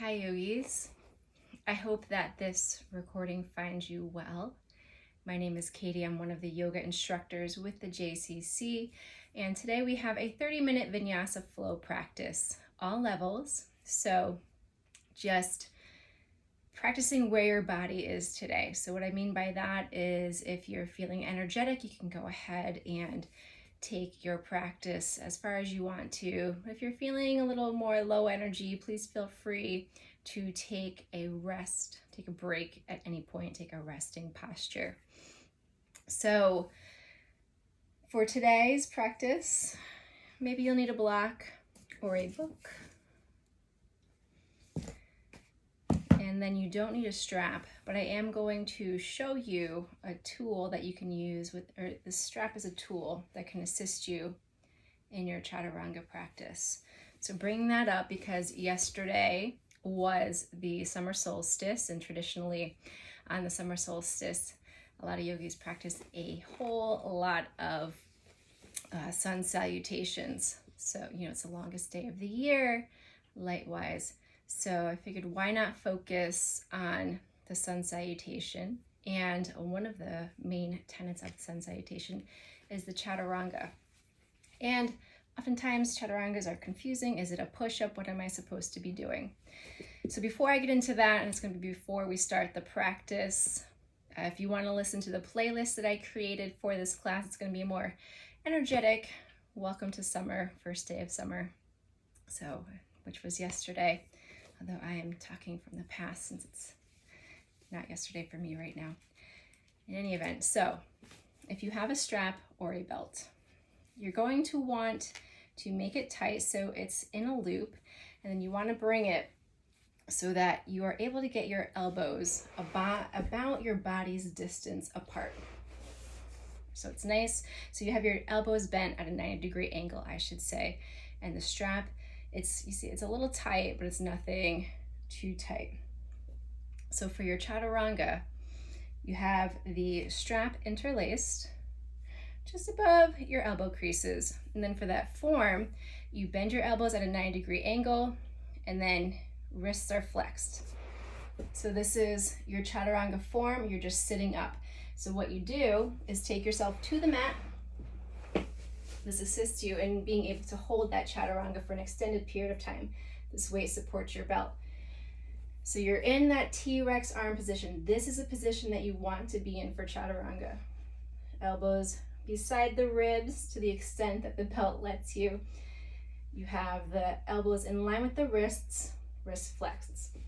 Hi yogis. I hope that this recording finds you well. My name is Katie. I'm one of the yoga instructors with the JCC, and today we have a 30-minute Vinyasa flow practice, all levels. So just practicing where your body is today. So what I mean by that is if you're feeling energetic, you can go ahead and take your practice as far as you want to. If you're feeling a little more low energy, please feel free to take a rest, take a break at any point, take a resting posture. So for today's practice, maybe you'll need a block or a book. And then you don't need a strap, but I am going to show you a tool that you can use or the strap is a tool that can assist you in your chaturanga practice. So bring that up because yesterday was the summer solstice, and traditionally on the summer solstice, a lot of yogis practice a whole lot of sun salutations. So, it's the longest day of the year, light-wise. So I figured why not focus on the sun salutation, and one of the main tenets of the sun salutation is the chaturanga. And oftentimes chaturangas are confusing. Is it a push-up? What am I supposed to be doing? So before I get into that, and it's going to be before we start the practice, if you want to listen to the playlist that I created for this class, it's going to be more energetic. Welcome to summer, first day of summer, so which was yesterday. Although I am talking from the past since it's not yesterday for me right now. In any event, so if you have a strap or a belt, you're going to want to make it tight so it's in a loop, and then you want to bring it so that you are able to get your elbows about your body's distance apart. So it's nice. So you have your elbows bent at a 90-degree angle, I should say, and the strap, you see it's a little tight, but it's nothing too tight. So for your chaturanga, you have the strap interlaced just above your elbow creases. And then for that form, you bend your elbows at a 90-degree angle, and then wrists are flexed. So this is your chaturanga form. You're just sitting up. So what you do is take yourself to the mat. This assists you in being able to hold that chaturanga for an extended period of time. This weight supports your belt. So you're in that T-Rex arm position. This is a position that you want to be in for chaturanga. Elbows beside the ribs to the extent that the belt lets you. You have the elbows in line with the wrists, wrists flexed.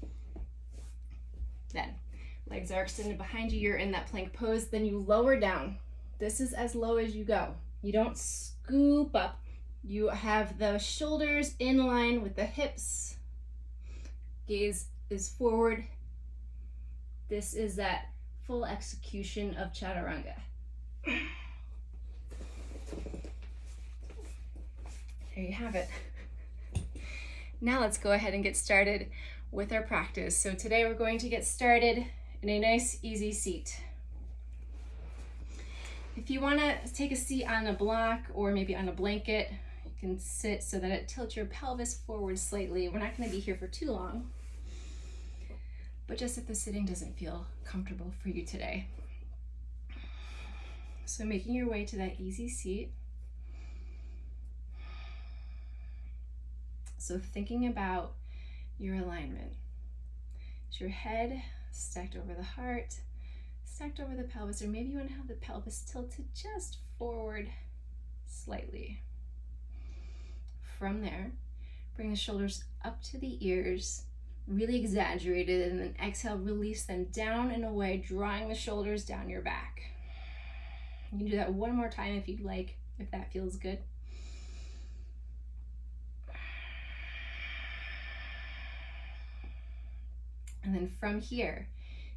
Then legs are extended behind you. You're in that plank pose. Then you lower down. This is as low as you go. You don't scoop up. You have the shoulders in line with the hips. Gaze is forward. This is that full execution of chaturanga. There you have it. Now let's go ahead and get started with our practice. So today we're going to get started in a nice, easy seat. If you want to take a seat on a block or maybe on a blanket, you can sit so that it tilts your pelvis forward slightly. We're not going to be here for too long, but just if the sitting doesn't feel comfortable for you today. So making your way to that easy seat. So thinking about your alignment. Is your head stacked over the heart, stacked over the pelvis, or maybe you want to have the pelvis tilted just forward slightly. From there, bring the shoulders up to the ears, really exaggerated, and then exhale, release them down and away, drawing the shoulders down your back. You can do that one more time if you'd like, if that feels good. And then from here,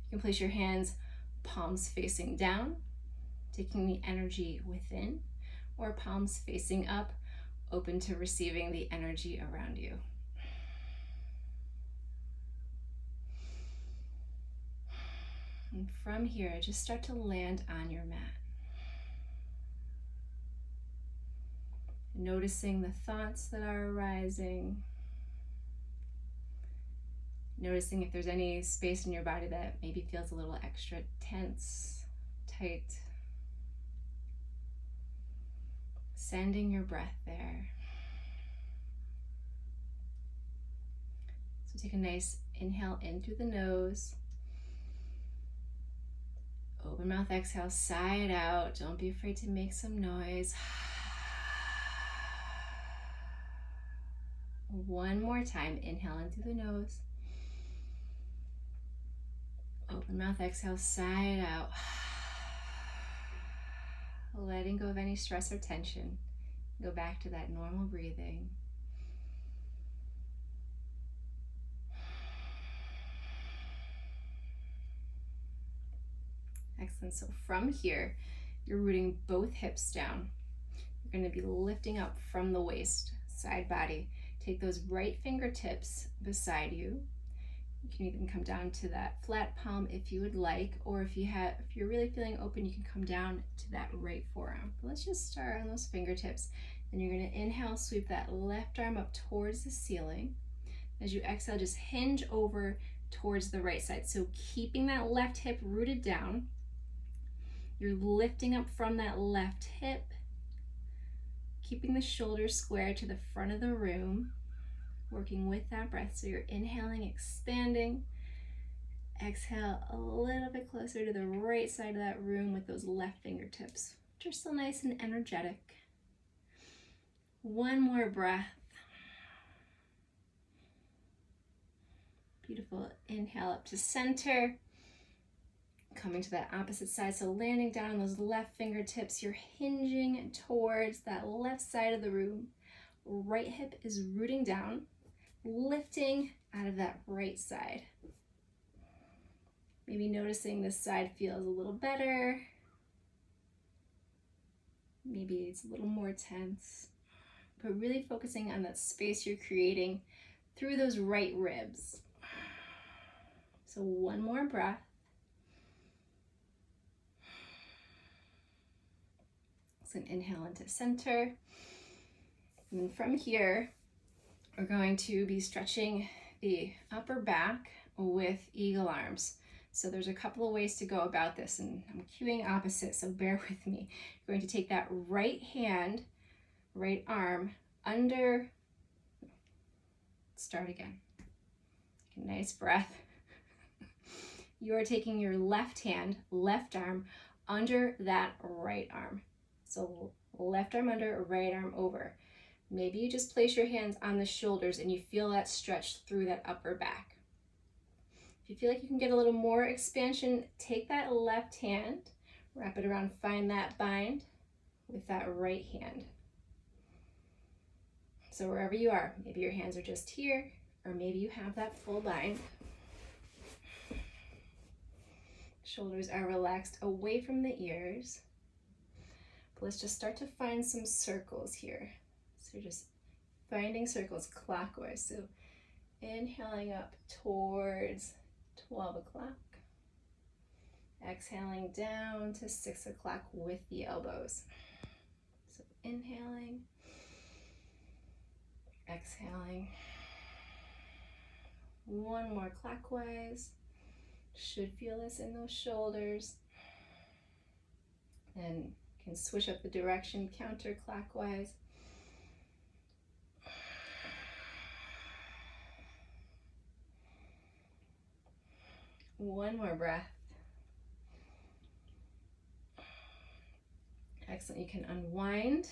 you can place your hands palms facing down, taking the energy within, or palms facing up, open to receiving the energy around you. And from here, just start to land on your mat. Noticing the thoughts that are arising, Noticing if there's any space in your body that maybe feels a little extra tense, tight. Sending your breath there. So take a nice inhale in through the nose. Open mouth, exhale, sigh it out. Don't be afraid to make some noise. One more time, inhale in through the nose. Open mouth, exhale, sigh it out. Letting go of any stress or tension. Go back to that normal breathing. Excellent. So from here, you're rooting both hips down. You're going to be lifting up from the waist, side body. Take those right fingertips beside you. You can even come down to that flat palm if you would like, or if you're really feeling open, you can come down to that right forearm. But let's just start on those fingertips. Then you're going to inhale, sweep that left arm up towards the ceiling. As you exhale, just hinge over towards the right side. So keeping that left hip rooted down. You're lifting up from that left hip, keeping the shoulders square to the front of the room, working with that breath. So you're inhaling, expanding. Exhale a little bit closer to the right side of that room with those left fingertips, which are still nice and energetic. One more breath. Beautiful. Inhale up to center. Coming to that opposite side, so landing down on those left fingertips, you're hinging towards that left side of the room. Right hip is rooting down, lifting out of that right side. Maybe noticing this side feels a little better. Maybe it's a little more tense, but really focusing on that space you're creating through those right ribs. So one more breath. And inhale into center. And then from here, we're going to be stretching the upper back with eagle arms. So there's a couple of ways to go about this, and I'm cueing opposite, so bear with me. You're going to take that right hand, right arm under, start again. Take a nice breath. You are taking your left hand, left arm under that right arm. So left arm under, right arm over. Maybe you just place your hands on the shoulders and you feel that stretch through that upper back. If you feel like you can get a little more expansion, take that left hand, wrap it around, find that bind with that right hand. So wherever you are, maybe your hands are just here, or maybe you have that full bind. Shoulders are relaxed away from the ears. Let's just start to find some circles here. So just finding circles clockwise. So inhaling up towards 12 o'clock. Exhaling down to 6 o'clock with the elbows. So inhaling, exhaling. One more clockwise. Should feel this in those shoulders. And can switch up the direction counterclockwise. One more breath. Excellent. You can unwind.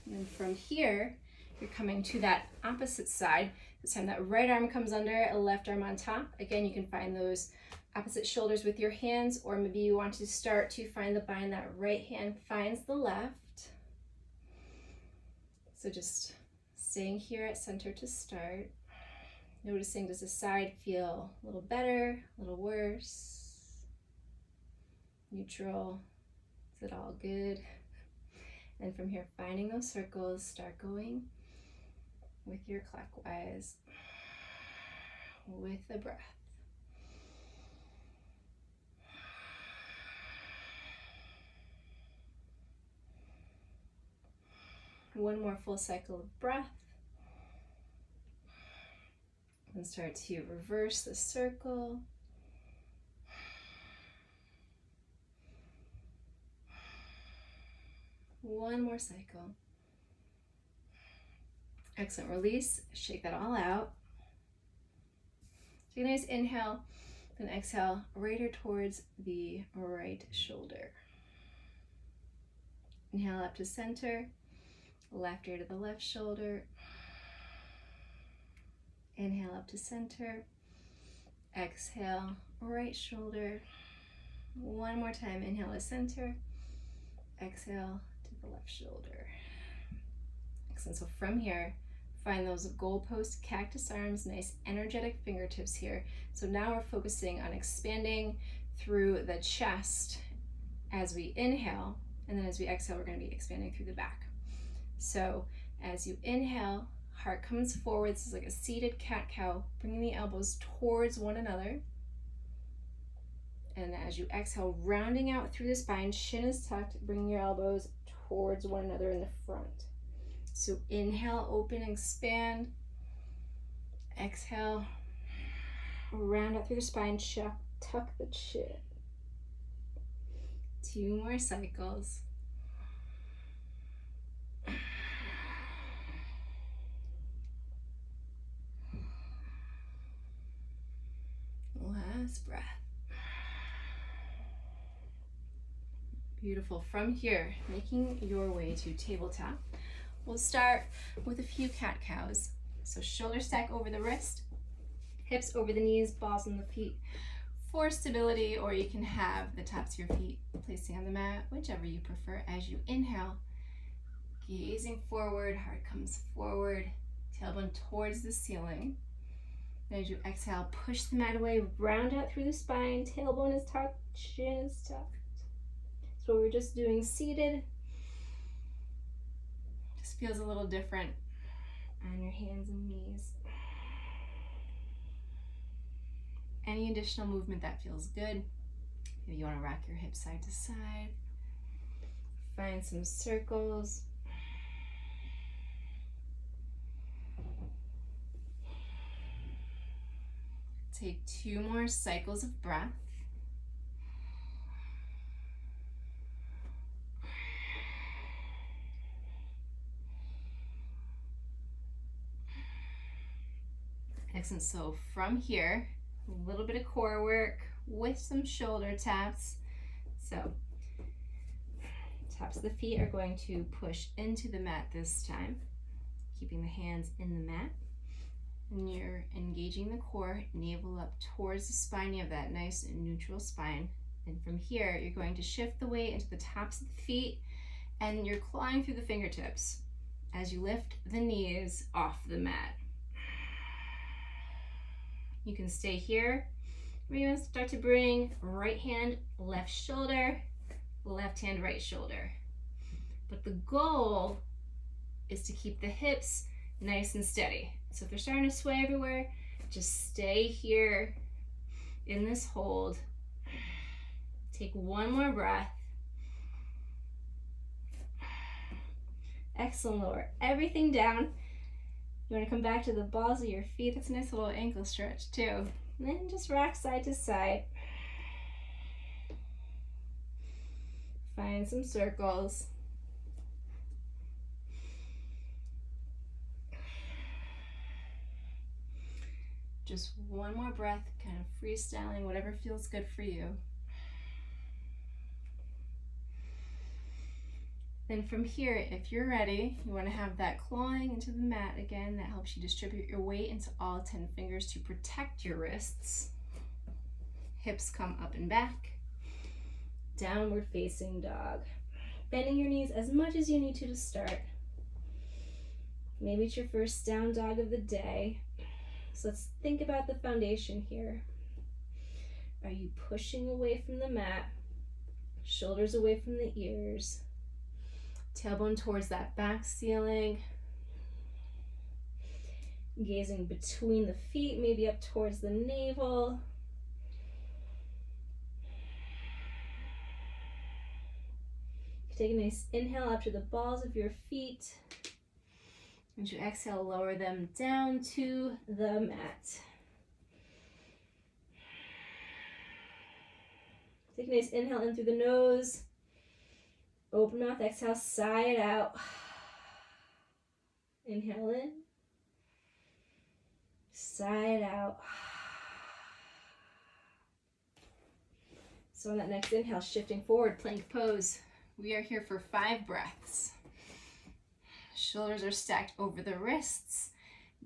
And then from here, you're coming to that opposite side. This time that right arm comes under, left arm on top. Again, you can find those opposite shoulders with your hands, or maybe you want to start to find the bind that right hand finds the left. So just staying here at center to start. Noticing, does the side feel a little better, a little worse, neutral? Is it all good? And from here, finding those circles, start going with your clockwise, with the breath. One more full cycle of breath. And start to reverse the circle. One more cycle. Excellent. Release. Shake that all out. Take a nice inhale, then exhale right ear towards the right shoulder. Inhale up to center, left ear to the left shoulder. Inhale up to center, exhale right shoulder. One more time. Inhale to center, exhale to the left shoulder. Excellent. So from here, find those goalpost cactus arms, nice energetic fingertips here. So now we're focusing on expanding through the chest as we inhale, and then as we exhale, we're going to be expanding through the back. So as you inhale, heart comes forward. This is like a seated cat-cow, bringing the elbows towards one another. And as you exhale, rounding out through the spine, shin is tucked, bringing your elbows towards one another in the front. So inhale, open, expand. Exhale, round out through the spine, tuck the chin. 2 more cycles. Last breath. Beautiful. From here, making your way to tabletop. We'll start with a few cat-cows. So shoulder stack over the wrist, hips over the knees, balls on the feet for stability, or you can have the tops of your feet placing on the mat, whichever you prefer. As you inhale, gazing forward, heart comes forward, tailbone towards the ceiling. And as you exhale, push the mat away, round out through the spine, tailbone is tucked, chin is tucked. So we're just doing seated. Just feels a little different on your hands and knees. Any additional movement that feels good. Maybe you want to rock your hips side to side. Find some circles. Take 2 more cycles of breath. Excellent. So from here, a little bit of core work with some shoulder taps. So tops of the feet are going to push into the mat this time, keeping the hands in the mat. And you're engaging the core, navel up towards the spine. You have that nice and neutral spine. And from here, you're going to shift the weight into the tops of the feet, and you're clawing through the fingertips as you lift the knees off the mat. You can stay here. We're going to start to bring right hand, left shoulder, left hand, right shoulder. But the goal is to keep the hips nice and steady. So if they're starting to sway everywhere, just stay here in this hold. Take 1 more breath. Excellent. Lower everything down. You want to come back to the balls of your feet. That's a nice little ankle stretch too. And then just rock side to side. Find some circles. Just 1 more breath, kind of freestyling, whatever feels good for you. Then from here, if you're ready, you want to have that clawing into the mat again. That helps you distribute your weight into all 10 fingers to protect your wrists. Hips come up and back. Downward facing dog. Bending your knees as much as you need to start. Maybe it's your first down dog of the day. So let's think about the foundation here. Are you pushing away from the mat? Shoulders away from the ears. Tailbone towards that back ceiling. Gazing between the feet, maybe up towards the navel. Take a nice inhale up to the balls of your feet. As you exhale, lower them down to the mat. Take a nice inhale in through the nose. Open mouth, exhale, sigh it out. Inhale in. Sigh it out. So on that next inhale, shifting forward, plank pose. We are here for 5 breaths. Shoulders are stacked over the wrists.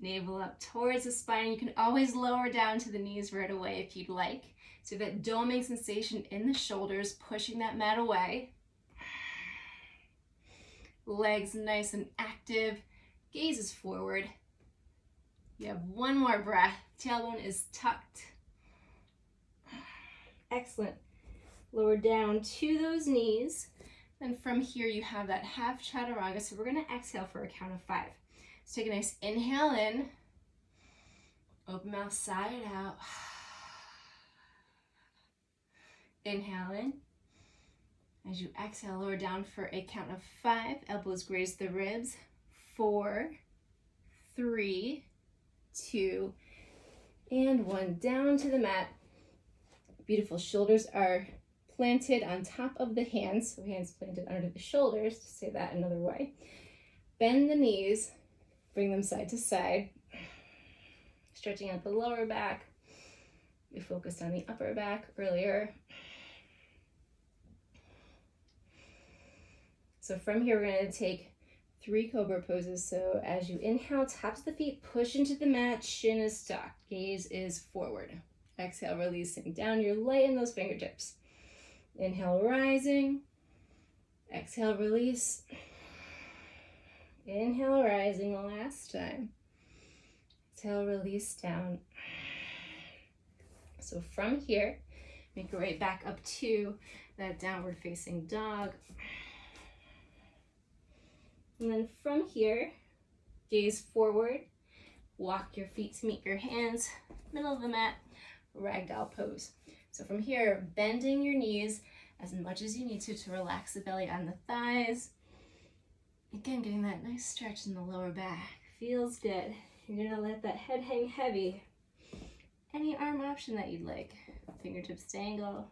Navel up towards the spine. You can always lower down to the knees right away if you'd like. So that doming sensation in the shoulders, pushing that mat away. Legs nice and active. Gaze is forward. You have one more breath. Tailbone is tucked. Excellent. Lower down to those knees. And from here you have that half chaturanga. So we're going to exhale for a count of 5. So take a nice inhale in. Open mouth, sigh it out. Inhale in. As you exhale, lower down for a count of 5. Elbows graze the ribs. 4, 3, 2, and 1. Down to the mat. Beautiful. Shoulders are planted on top of the hands. So hands planted under the shoulders, to say that another way. Bend the knees. Bring them side to side. Stretching out the lower back. We focused on the upper back earlier. So from here, we're going to take 3 cobra poses. So as you inhale, tops of the feet push into the mat, shin is tucked, gaze is forward. Exhale, releasing down. You're light in those fingertips. Inhale, rising. Exhale, release. Inhale, rising last time. Exhale, release down. So from here, make your way back up to that downward facing dog. And then from here, gaze forward, walk your feet to meet your hands, middle of the mat, ragdoll pose. So from here, bending your knees as much as you need to relax the belly on the thighs. Again, getting that nice stretch in the lower back. Feels good. You're gonna let that head hang heavy. Any arm option that you'd like. Fingertips to angle,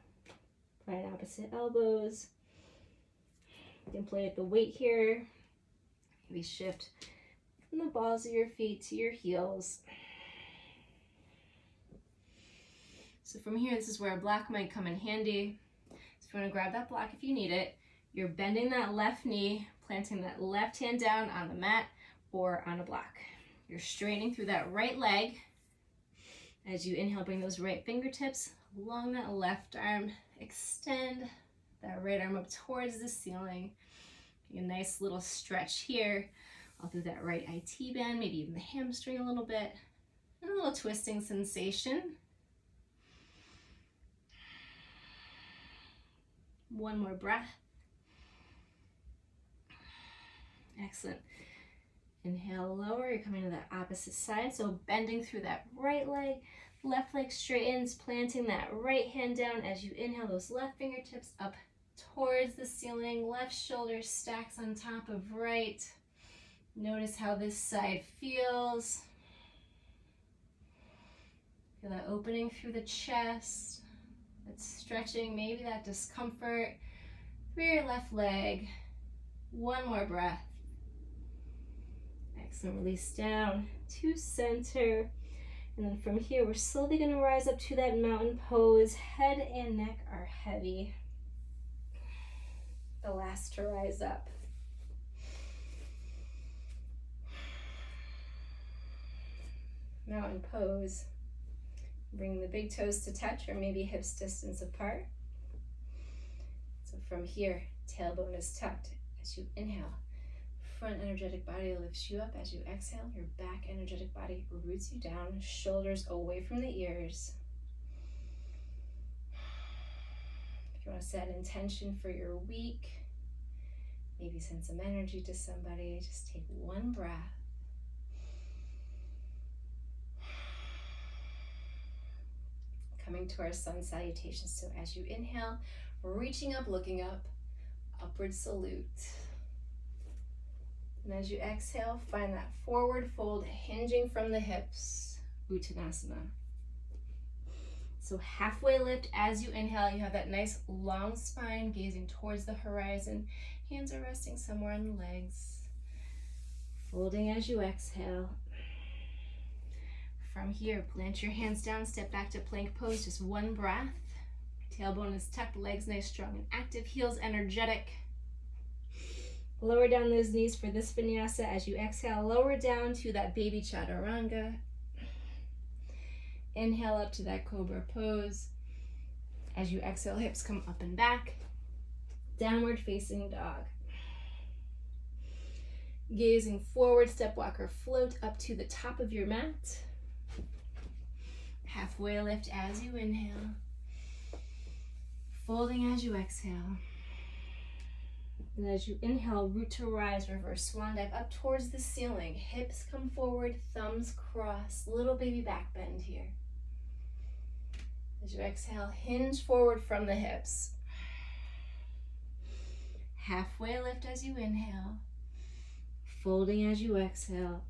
right opposite elbows. You can play with the weight here. Maybe shift from the balls of your feet to your heels. So from here, this is where a block might come in handy. So if you want to grab that block if you need it, you're bending that left knee, planting that left hand down on the mat or on a block. You're straightening through that right leg. As you inhale, bring those right fingertips along that left arm. Extend that right arm up towards the ceiling. A nice little stretch here, all through that right IT band, maybe even the hamstring a little bit, and a little twisting sensation. One more breath. Excellent. Inhale, lower. You're coming to that opposite side, so bending through that right leg, left leg straightens, planting that right hand down. As you inhale, those left fingertips up towards the ceiling, left shoulder stacks on top of right. Notice how this side feels. Feel that opening through the chest, that stretching, maybe that discomfort through your left leg. One more breath. Excellent. Release down to center. And then from here, we're slowly going to rise up to that mountain pose. Head and neck are heavy. The last to rise up. Mountain pose. Bring the big toes to touch or maybe hips distance apart. So from here, tailbone is tucked as you inhale. Front energetic body lifts you up. As you exhale, your back energetic body roots you down. Shoulders away from the ears. If you want to set an intention for your week, maybe send some energy to somebody, just take one breath. Coming to our sun salutations. So as you inhale, reaching up, looking up, upward salute. And as you exhale, find that forward fold, hinging from the hips, Uttanasana. So halfway lift as you inhale, you have that nice long spine gazing towards the horizon. Hands are resting somewhere on the legs. Folding as you exhale. From here, plant your hands down, step back to plank pose, just one breath. Tailbone is tucked, legs nice, strong and active, heels energetic. Lower down those knees for this vinyasa. As you exhale, lower down to that baby chaturanga. Inhale up to that cobra pose. As you exhale, hips come up and back. Downward facing dog. Gazing forward, step walker float up to the top of your mat. Halfway lift as you inhale. Folding as you exhale. And as you inhale, root to rise, reverse swan dive up towards the ceiling. Hips come forward, thumbs cross, little baby back bend here. As you exhale, hinge forward from the hips. Halfway lift as you inhale. Folding as you exhale.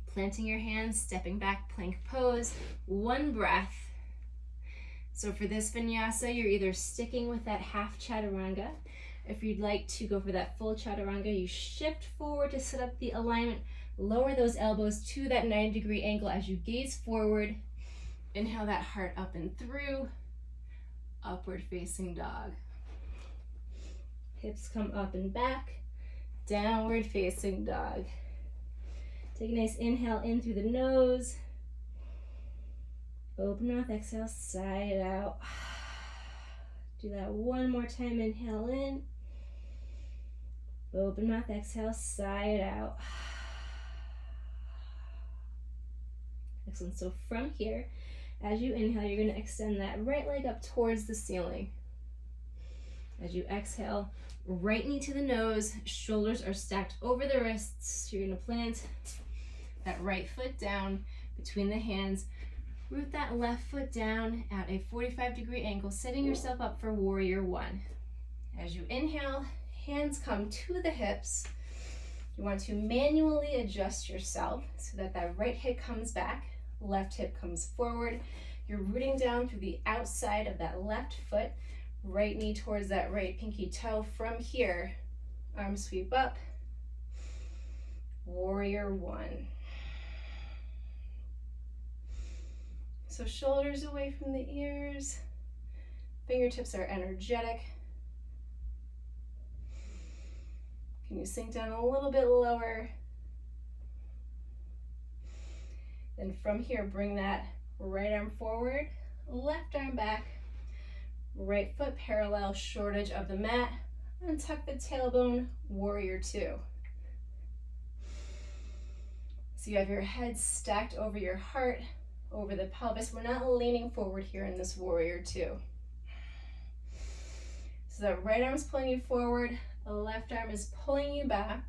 Planting your hands, stepping back, plank pose. One breath. So for this vinyasa, you're either sticking with that half chaturanga. If you'd like to go for that full chaturanga, you shift forward to set up the alignment. Lower those elbows to that 90-degree angle as you gaze forward. Inhale that heart up and through. Upward facing dog. Hips come up and back. Downward facing dog. Take a nice inhale in through the nose. Open mouth, exhale, side out. Do that one more time, inhale in. Open mouth, exhale, side out. Excellent. So from here, as you inhale, you're going to extend that right leg up towards the ceiling. As you exhale, right knee to the nose, shoulders are stacked over the wrists. You're going to plant that right foot down between the hands. Root that left foot down at a 45-degree angle, setting yourself up for warrior one. As you inhale, hands come to the hips. You want to manually adjust yourself so that that right hip comes back, left hip comes forward. You're rooting down through the outside of that left foot, right knee towards that right pinky toe. From here, arms sweep up, warrior one. So shoulders away from the ears, fingertips are energetic. Can you sink down a little bit lower? Then from here, bring that right arm forward, left arm back, right foot parallel, short edge of the mat, and tuck the tailbone, warrior two. So you have your head stacked over your heart, over the pelvis. We're not leaning forward here in this warrior two. So that right arm is pulling you forward, the left arm is pulling you back.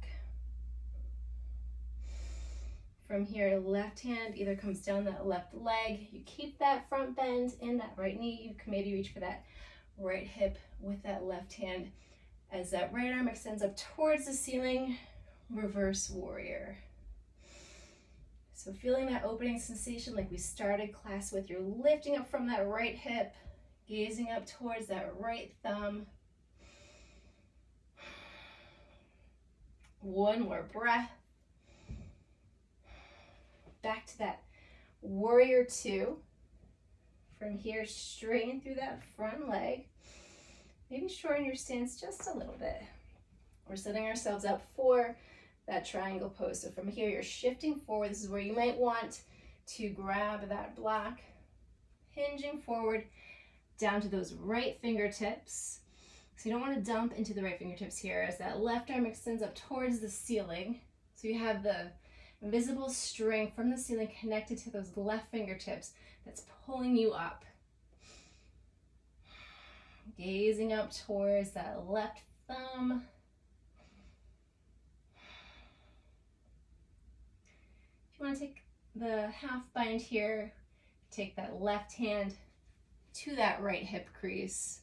From here, left hand either comes down that left leg. You keep that front bend in that right knee. You can maybe reach for that right hip with that left hand. As that right arm extends up towards the ceiling, reverse warrior. So feeling that opening sensation like we started class with, you're lifting up from that right hip, gazing up towards that right thumb. One more breath. Back to that warrior two. From here, straighten through that front leg. Maybe shorten your stance just a little bit. We're setting ourselves up for that triangle pose. So from here, you're shifting forward. This is where you might want to grab that block, hinging forward down to those right fingertips. So you don't want to dump into the right fingertips here as that left arm extends up towards the ceiling. So you have the visible string from the ceiling connected to those left fingertips that's pulling you up. Gazing up towards that left thumb. If you want to take the half bind here, take that left hand to that right hip crease.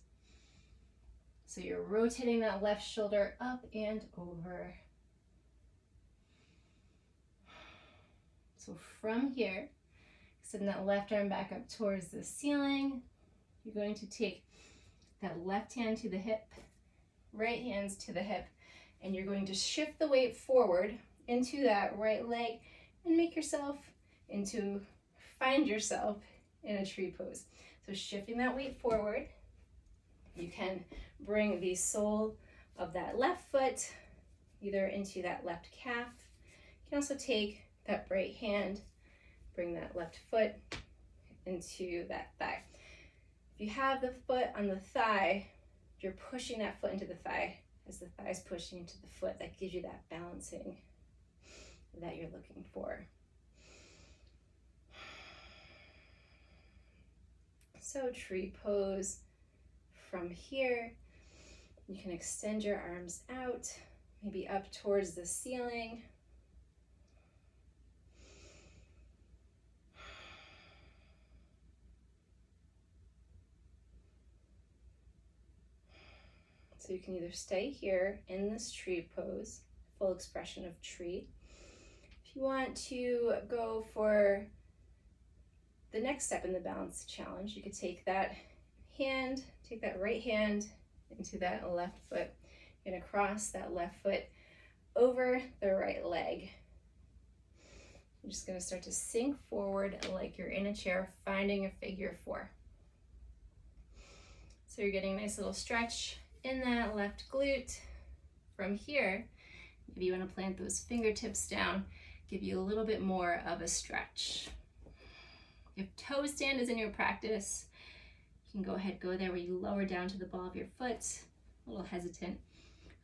So you're rotating that left shoulder up and over. So from here, send that left arm back up towards the ceiling. You're going to take that left hand to the hip, right hands to the hip, and you're going to shift the weight forward into that right leg and find yourself in a tree pose. So shifting that weight forward, you can bring the sole of that left foot either into that left calf. You can also take that right hand, bring that left foot into that thigh. If you have the foot on the thigh, you're pushing that foot into the thigh as the thigh is pushing into the foot. That gives you that balancing that you're looking for. So tree pose. From here, you can extend your arms out, maybe up towards the ceiling. So you can either stay here in this tree pose, full expression of tree. If you want to go for the next step in the balance challenge, you could take that right hand into that left foot. You're gonna cross that left foot over the right leg. You're just gonna start to sink forward like you're in a chair, finding a figure 4. So you're getting a nice little stretch in that left glute. From here, maybe you wanna plant those fingertips down, give you a little bit more of a stretch. If toe stand is in your practice, you can go there where you lower down to the ball of your foot. A little hesitant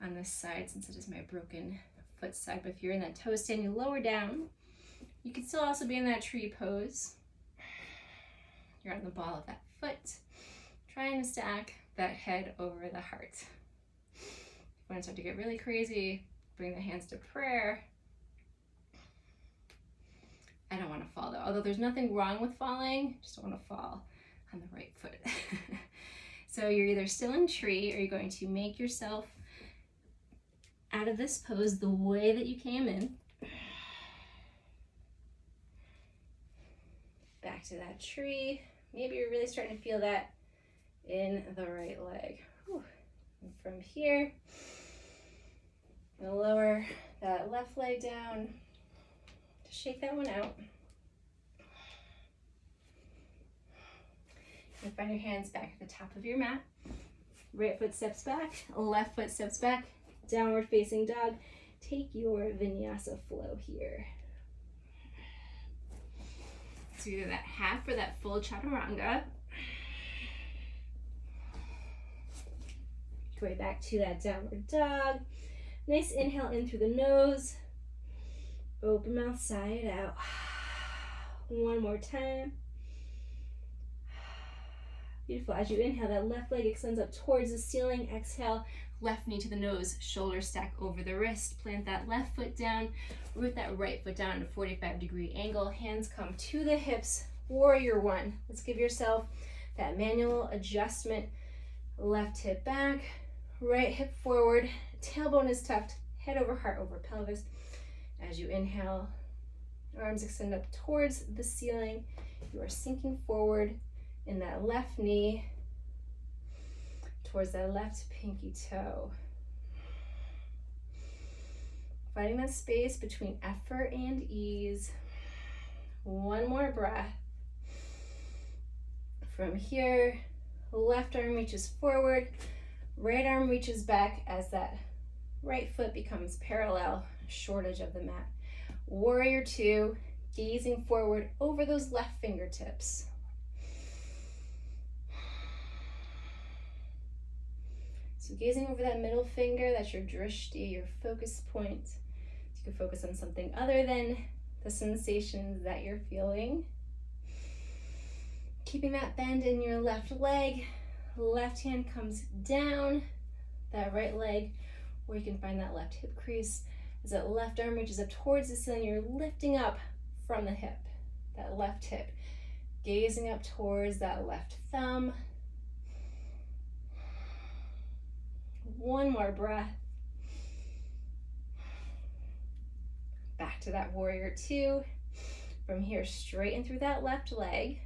on this side since it is my broken foot side, but if you're in that toe stand, you lower down. You can still also be in that tree pose. You're on the ball of that foot, trying to stack that head over the heart. If you want to start to get really crazy, bring the hands to prayer. I don't want to fall though, although there's nothing wrong with falling, just don't want to fall on the right foot. So you're either still in tree or you're going to make yourself out of this pose the way that you came in. Back to that tree. Maybe you're really starting to feel that in the right leg. Whew. And from here, you'll lower that left leg down. Shake that one out. And find your hands back at the top of your mat. Right foot steps back, left foot steps back, downward facing dog. Take your vinyasa flow here. So either that half or that full chaturanga. Go right back to that downward dog. Nice inhale in through the nose. Open mouth, sigh it out. One more time. Beautiful. As you inhale, that left leg extends up towards the ceiling. Exhale, left knee to the nose, shoulders stack over the wrist. Plant that left foot down, root that right foot down at a 45-degree angle. Hands come to the hips, warrior 1. Let's give yourself that manual adjustment. Left hip back, right hip forward, tailbone is tucked, head over heart over pelvis. As you inhale, arms extend up towards the ceiling. You are sinking forward in that left knee towards that left pinky toe. Finding that space between effort and ease. One more breath. From here, left arm reaches forward, right arm reaches back as that right foot becomes parallel, short edge of the mat. Warrior 2, gazing forward over those left fingertips. So gazing over that middle finger, that's your drishti, your focus point. You can focus on something other than the sensations that you're feeling. Keeping that bend in your left leg. Left hand comes down, that right leg, where you can find that left hip crease. As that left arm reaches up towards the ceiling, you're lifting up from the hip, that left hip. Gazing up towards that left thumb. One more breath. Back to that warrior 2. From here, straighten through that left leg.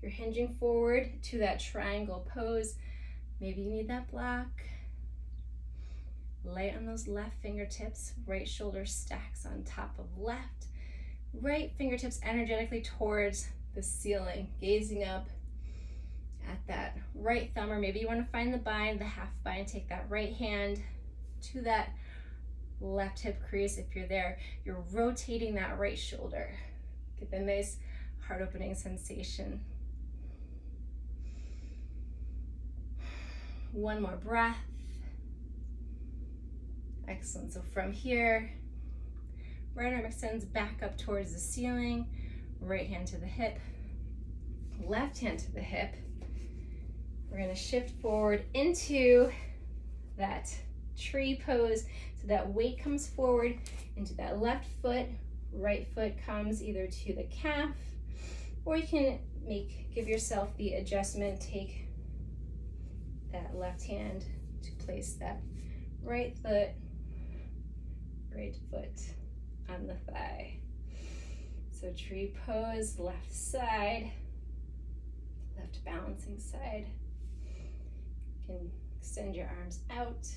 You're hinging forward to that triangle pose. Maybe you need that block. Light on those left fingertips. Right shoulder stacks on top of left. Right fingertips energetically towards the ceiling, gazing up at that right thumb, or maybe you want to find the bind, the half bind. Take that right hand to that left hip crease. If you're there, you're rotating that right shoulder. Get the nice heart opening sensation. One more breath. Excellent. So from here, right arm extends back up towards the ceiling, right hand to the hip, left hand to the hip. We're going to shift forward into that tree pose. So that weight comes forward into that left foot, right foot comes either to the calf, or you can give yourself the adjustment, take that left hand to place that right foot on the thigh. So tree pose, left side, left balancing side. You can extend your arms out,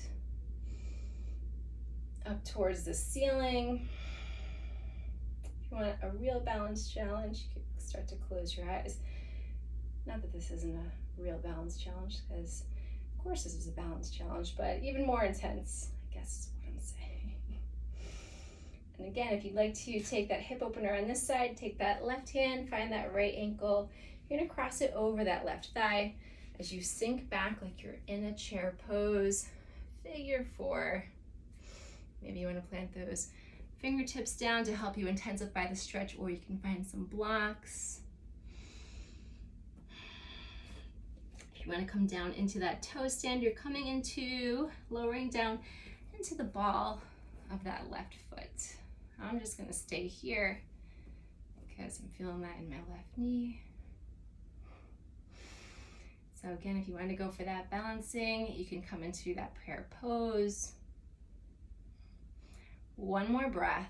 up towards the ceiling. If you want a real balance challenge, you can start to close your eyes. Not that this isn't a real balance challenge, because of course this is a balance challenge, but even more intense, I guess is what I'm saying. And again, if you'd like to take that hip opener on this side, take that left hand, find that right ankle. You're gonna cross it over that left thigh as you sink back like you're in a chair pose, figure four. Maybe you want to plant those fingertips down to help you intensify the stretch, or you can find some blocks. If you want to come down into that toe stand, you're coming into, lowering down into the ball of that left foot. I'm just going to stay here because I'm feeling that in my left knee. So again, if you want to go for that balancing, you can come into that prayer pose. One more breath.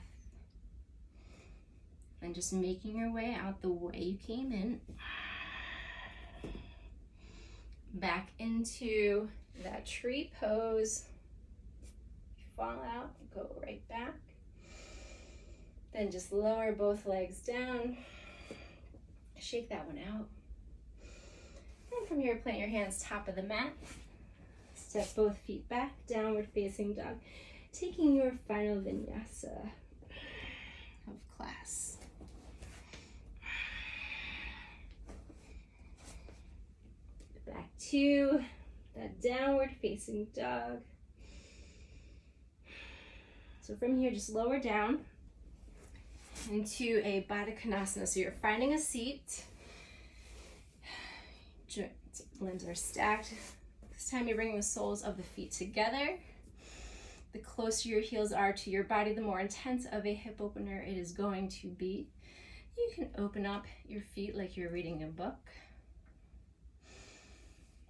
And just making your way out the way you came in. Back into that tree pose. If you fall out, go right back. Then just lower both legs down. Shake that one out. And from here, plant your hands top of the mat. Step both feet back, downward facing dog. Taking your final vinyasa of class. Back to that downward facing dog. So from here, just lower down into a Baddha Konasana. So you're finding a seat. Limbs are stacked. This time you're bringing the soles of the feet together. The closer your heels are to your body, the more intense of a hip opener it is going to be. You can open up your feet like you're reading a book.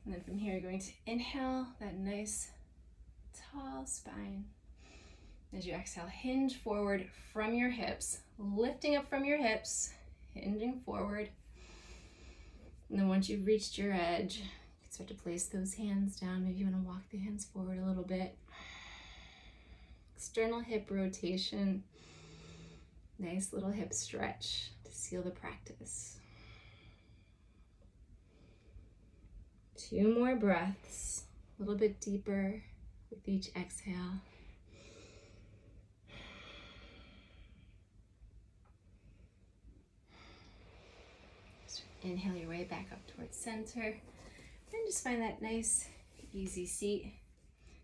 And then from here, you're going to inhale that nice tall spine. As you exhale, hinge forward from your hips, lifting up from your hips, hinging forward. And then once you've reached your edge, you can start to place those hands down. Maybe you want to walk the hands forward a little bit. External hip rotation. Nice little hip stretch to seal the practice. 2 more breaths, a little bit deeper with each exhale. Inhale your way back up towards center. And just find that nice, easy seat.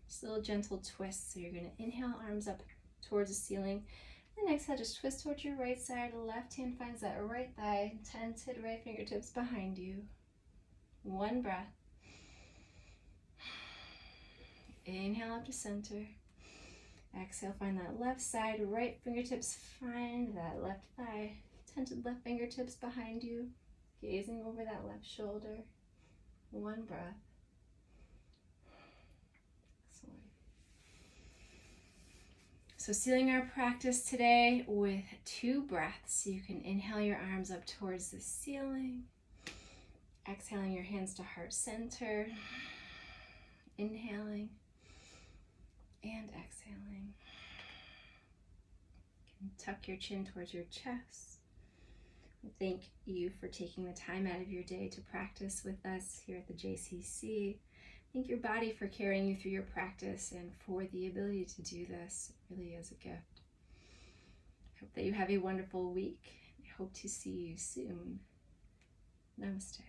Just a little gentle twist. So you're going to inhale, arms up towards the ceiling. And exhale, just twist towards your right side. Left hand finds that right thigh. Tented right fingertips behind you. 1 breath. Inhale up to center. Exhale, find that left side. Right fingertips find that left thigh. Tented left fingertips behind you. Gazing over that left shoulder. 1 breath. Excellent. So sealing our practice today with 2 breaths. You can inhale your arms up towards the ceiling. Exhaling your hands to heart center. Inhaling and exhaling. You can tuck your chin towards your chest. Thank you for taking the time out of your day to practice with us here at the JCC. Thank your body for carrying you through your practice and for the ability to do this. It really is a gift. Hope that you have a wonderful week. I hope to see you soon. Namaste.